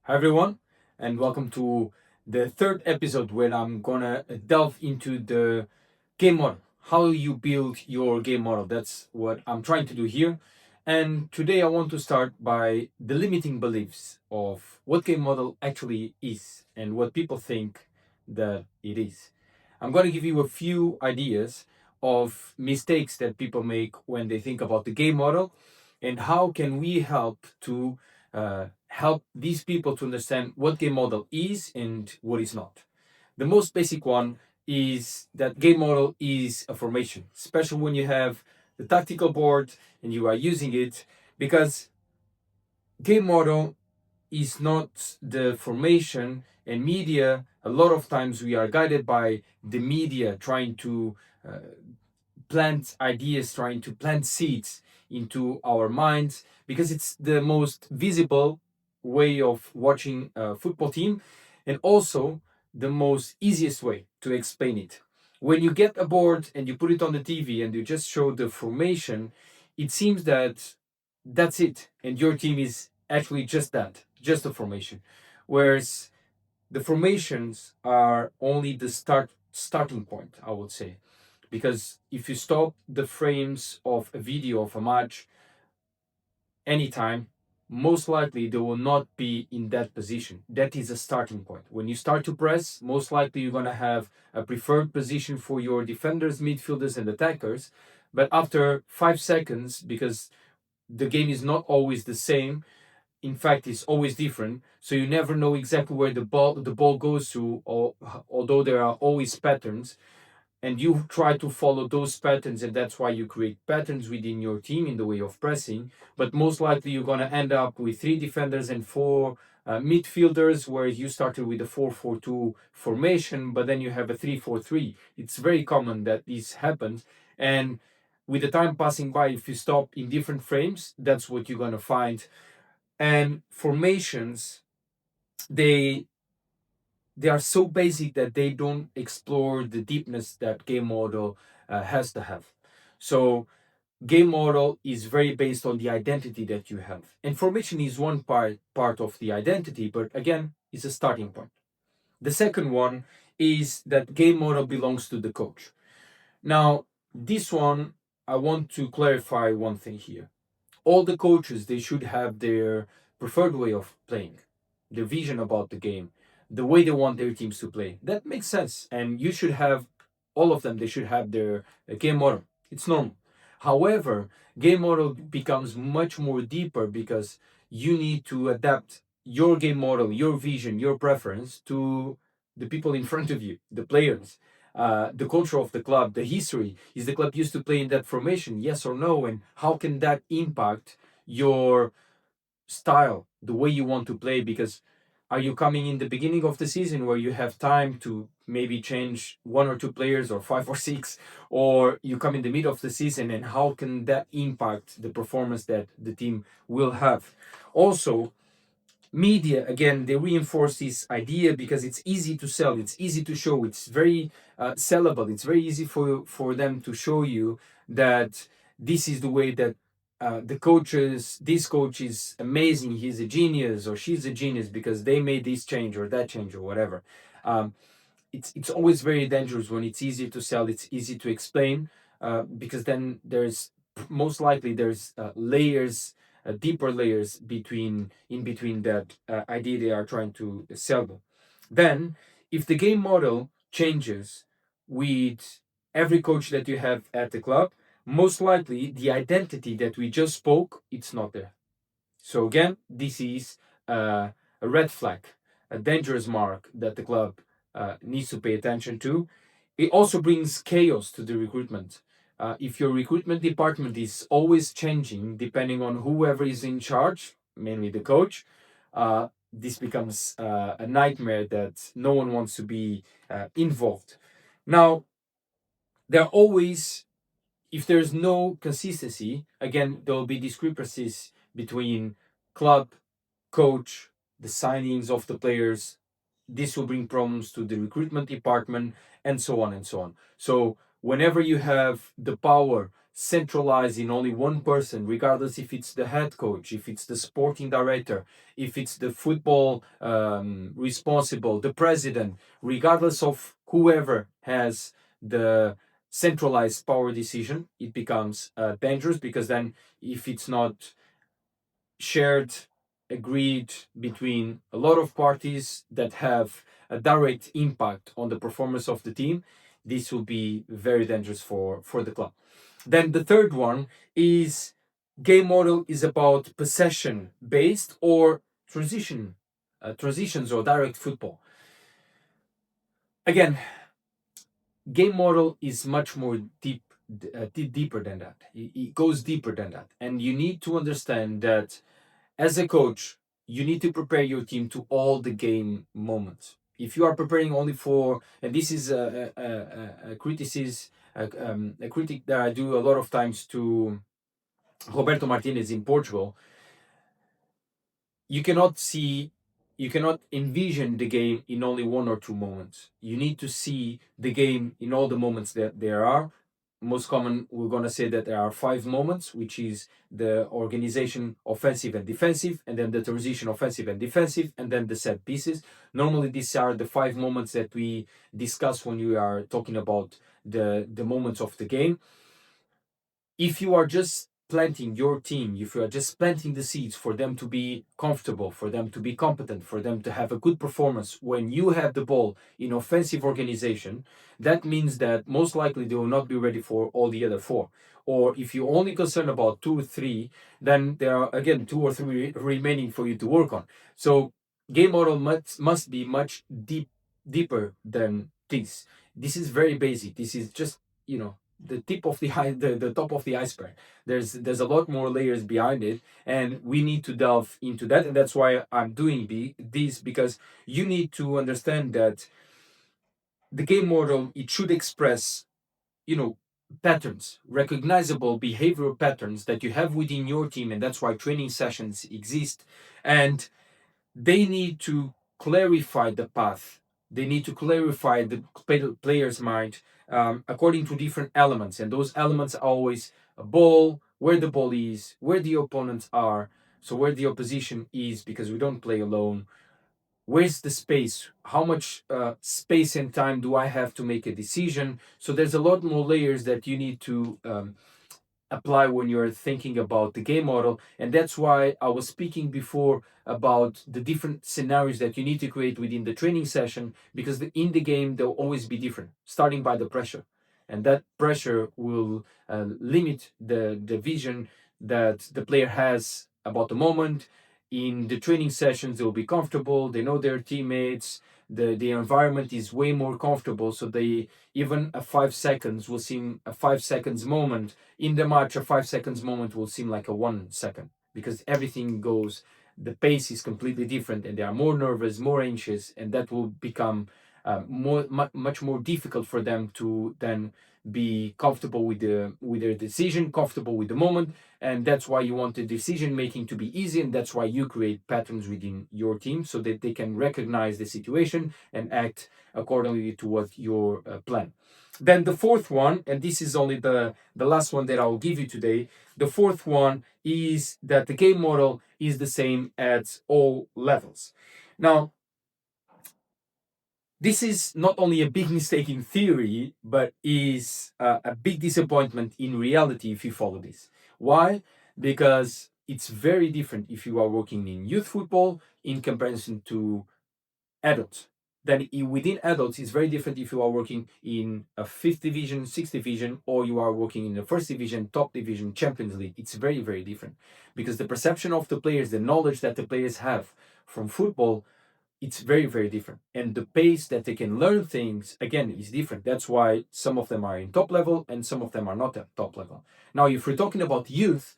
Hi everyone, and welcome to the third episode where I'm gonna delve into the game model, how you build your game model. That's what I'm trying to do here. And today I want to start by the limiting beliefs of what game model actually is and what people think that it is. I'm gonna give you a few ideas of mistakes that people make when they think about the game model and how can we help to help these people to understand what game model is and what is not. The most basic one is that game model is a formation, especially when you have the tactical board and you are using it, because game model is not the formation and media. A lot of times we are guided by the media trying to uh, plant ideas, trying to plant seeds into our minds because it's the most visible way of watching a football team and also the most easiest way to explain it. When you get a board and you put it on the TV and you just show the formation, it seems that that's it and your team is actually just that, just a formation. Whereas the formations are only the starting point, I would say, because if you stop the frames of a video of a match anytime, most likely they will not be in that position. That is a starting point. When you start to press, most likely you're going to have a preferred position for your defenders, midfielders, and attackers. But after 5 seconds, because the game is not always the same, in fact it's always different, so you never know exactly where the ball goes to, or although there are always patterns, and you try to follow those patterns, and that's why you create patterns within your team in the way of pressing. But most likely you're going to end up with three defenders and four midfielders, where you started with a 4-4-2 formation but then you have a 3-4-3. It's very common that this happens, and with the time passing by, if you stop in different frames, that's what you're going to find. And formations, they they are so basic that they don't explore the deepness that game model has to have. So game model is very based on the identity that you have. Information is one part of the identity, but again, it's a starting point. The second one is that game model belongs to the coach. Now, this one, I want to clarify one thing here. All the coaches, they should have their preferred way of playing, their vision about the game, the way they want their teams to play. That makes sense, and you should have all of them. They should have their game model. It's normal. However, game model becomes much more deeper because you need to adapt your game model, your vision, your preference to the people in front of you, the players, the culture of the club, the history. Is the club used to play in that formation? Yes or no? And how can that impact your style, the way you want to play? Because are you coming in the beginning of the season where you have time to maybe change one or two players or five or six, or you come in the middle of the season, and how can that impact the performance that the team will have? Also, media, again, they reinforce this idea because it's easy to sell, it's easy to show, it's very sellable, it's very easy for them to show you that this is the way that this coach is amazing, he's a genius or she's a genius because they made this change or that change or whatever. um, it's always very dangerous when it's easy to sell, it's easy to explain, because then there's most likely there's layers, deeper layers between that idea they are trying to sell them. Then, if the game model changes with every coach that you have at the club, most likely the identity that we just spoke, it's not there. So again, this is a red flag, a dangerous mark that the club needs to pay attention to. It also brings chaos to the recruitment. If your recruitment department is always changing depending on whoever is in charge, mainly the coach, this becomes a nightmare that no one wants to be involved. Now, there are always, if there's no consistency, again, there will be discrepancies between club, coach, the signings of the players. This will bring problems to the recruitment department, and so on and so on. So, whenever you have the power centralized in only one person, regardless if it's the head coach, if it's the sporting director, if it's the football responsible, the president, regardless of whoever has the centralized power decision, it becomes dangerous, because then if it's not shared, agreed between a lot of parties that have a direct impact on the performance of the team, this will be very dangerous for the club. Then the third one is game model is about possession based or transitions or direct football. Again, game model is much more deeper than that. It goes deeper than that, and you need to understand that as a coach, you need to prepare your team to all the game moments. If you are preparing only for, and this is a criticism, a critic that I do a lot of times to Roberto Martinez in Portugal, you cannot see, you cannot envision the game in only one or two moments. You need to see the game in all the moments that there are. Most common, we're going to say that there are 5 moments, which is the organization offensive and defensive, and then the transition offensive and defensive, and then the set pieces. Normally these are the 5 moments that we discuss when we are talking about the moments of the game. If you are just planting your team, if you are just planting the seeds for them to be comfortable, for them to be competent, for them to have a good performance when you have the ball in offensive organization, that means that most likely they will not be ready for all the other 4. Or if you're only concerned about 2 or 3, then there are again 2 or 3 remaining for you to work on. So game model must be much deeper than this. This is very basic. This is just, the tip of the top of the iceberg. There's a lot more layers behind it, and we need to delve into that. And that's why I'm doing this, because you need to understand that the game model, it should express, patterns, recognizable behavioral patterns that you have within your team, and that's why training sessions exist. And they need to clarify the path. They need to clarify the player's mind according to different elements. And those elements are always a ball, where the ball is, where the opponents are, so where the opposition is, because we don't play alone. Where's the space? How much space and time do I have to make a decision? So there's a lot more layers that you need to apply when you're thinking about the game model. And that's why I was speaking before about the different scenarios that you need to create within the training session, because in the game they'll always be different, starting by the pressure. And that pressure will limit the vision that the player has about the moment. In the training sessions, they'll be comfortable, they know their teammates, the environment is way more comfortable, so they, even a 5 seconds will seem a 5 seconds moment in the match. A 5 seconds moment will seem like a 1 second, because everything goes, the pace is completely different, and they are more nervous, more anxious, and that will become much more difficult for them to then be comfortable with their decision, comfortable with the moment. And that's why you want the decision making to be easy, and that's why you create patterns within your team, so that they can recognize the situation and act accordingly to what your plan. Then the fourth one, and this is only the last one that I'll give you today. The fourth one is that the game model is the same at all levels. Now, this is not only a big mistake in theory, but is a big disappointment in reality if you follow this. Why? Because it's very different if you are working in youth football in comparison to adults. Then within adults, it's very different if you are working in a 5th division, 6th division, or you are working in the 1st division, top division, Champions League. It's very, very different, because the perception of the players, the knowledge that the players have from football, it's very, very different. And the pace that they can learn things, again, is different. That's why some of them are in top level and some of them are not at top level. Now, if we're talking about youth,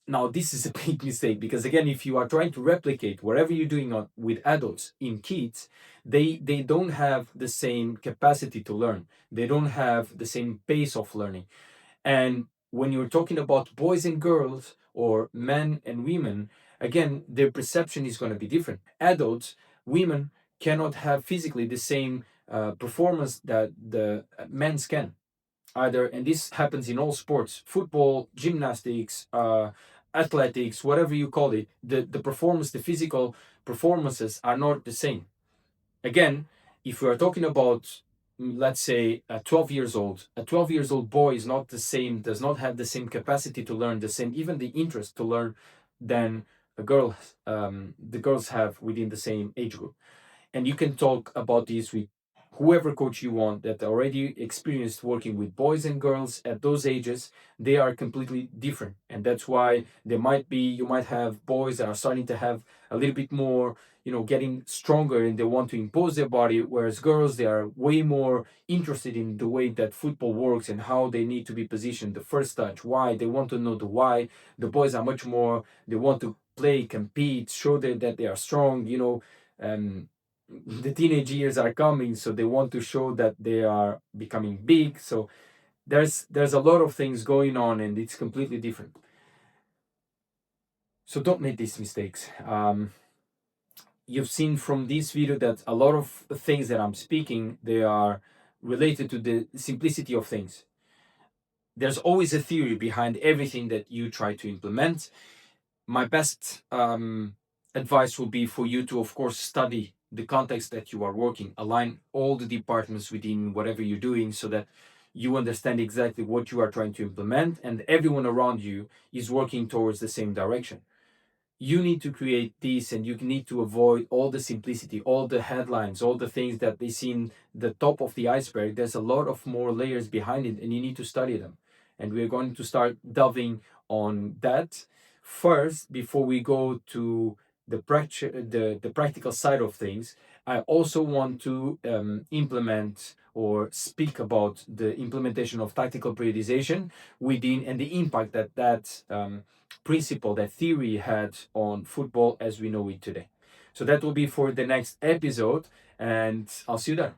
now this is a big mistake, because again, if you are trying to replicate whatever you're doing with adults in kids, they don't have the same capacity to learn. They don't have the same pace of learning. And when you're talking about boys and girls, or men and women, again, their perception is going to be different. Adults, women cannot have physically the same performance that the men's can. either, and this happens in all sports, football, gymnastics, athletics, whatever you call it, the performance, the physical performances are not the same. Again, if we are talking about, let's say, a 12 years old, a 12 years old boy is not the same, does not have the same capacity to learn, the same, even the interest to learn, than a girl, the girls have within the same age group. And you can talk about this with whoever coach you want that already experienced working with boys and girls at those ages. They are completely different, and that's why there might be, you might have boys that are starting to have a little bit more, getting stronger, and they want to impose their body, whereas girls, they are way more interested in the way that football works and how they need to be positioned, the first touch, why they want to know the why. The boys are much more, they want to play, compete, show that they are strong, the teenage years are coming, so they want to show that they are becoming big. So there's a lot of things going on, and it's completely different. So don't make these mistakes. You've seen from this video that a lot of things that I'm speaking, they are related to the simplicity of things. There's always a theory behind everything that you try to implement. My best advice will be for you to, of course, study the context that you are working, align all the departments within whatever you're doing, so that you understand exactly what you are trying to implement, and everyone around you is working towards the same direction. You need to create this, and you need to avoid all the simplicity, all the headlines, all the things that they see in the top of the iceberg. There's a lot of more layers behind it, and you need to study them. And we're going to start delving on that first before we go to the practical side of things. I also want to implement or speak about the implementation of tactical periodization within, and the impact that principle, that theory had on football as we know it today. So that will be for the next episode, and I'll see you there.